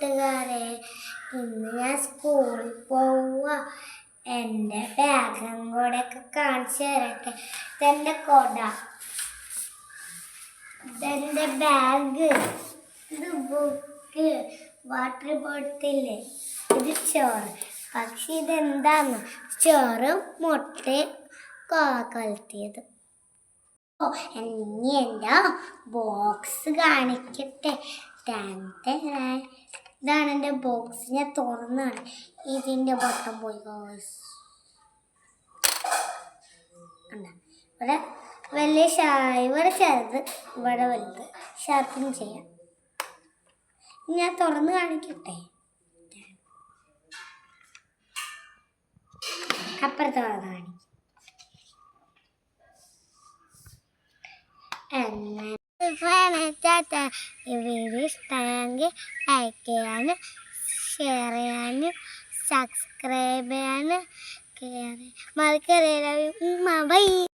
കൂട്ടുകാരെ, ഇന്ന് ഞാൻ സ്കൂളിൽ പോവുക. എൻ്റെ ബാഗും കൂടെ ഒക്കെ കാണിച്ചു തരട്ടെ. ഇതെൻ്റെ കൊട, ഇതെൻ്റെ ബാഗ്, ഇത് ബുക്ക്, വാട്ടർ ബോട്ടില്, ഇത് ചോറ്. പക്ഷെ ഇതെന്താന്ന്, ചോറും മുട്ടയും കലർത്തിയത്. ഇനി എൻ്റെ ബോക്സ് കാണിക്കട്ടെ. ഇതാണ് എൻ്റെ ബോക്സ്. ഞാൻ തുറന്നാണ്, ഇതിൻ്റെ ബട്ടൺ പോയി. ഇവിടെ വലിയ ഇവിടെ ചെറുത്, ഇവിടെ വലുത്. ഷാർപ്പിങ് ചെയ്യാം. ഞാൻ തുറന്ന് കാണിക്കട്ടെ. അപ്പുറത്ത് കാണിക്കും. വീഡിയോ ഇഷ്ടമായെങ്കിൽ ലൈക്ക് ചെയ്യാനും ഷെയർ ചെയ്യാനും സബ്സ്ക്രൈബ് ചെയ്യാനും മറക്കരുത്. ബൈ.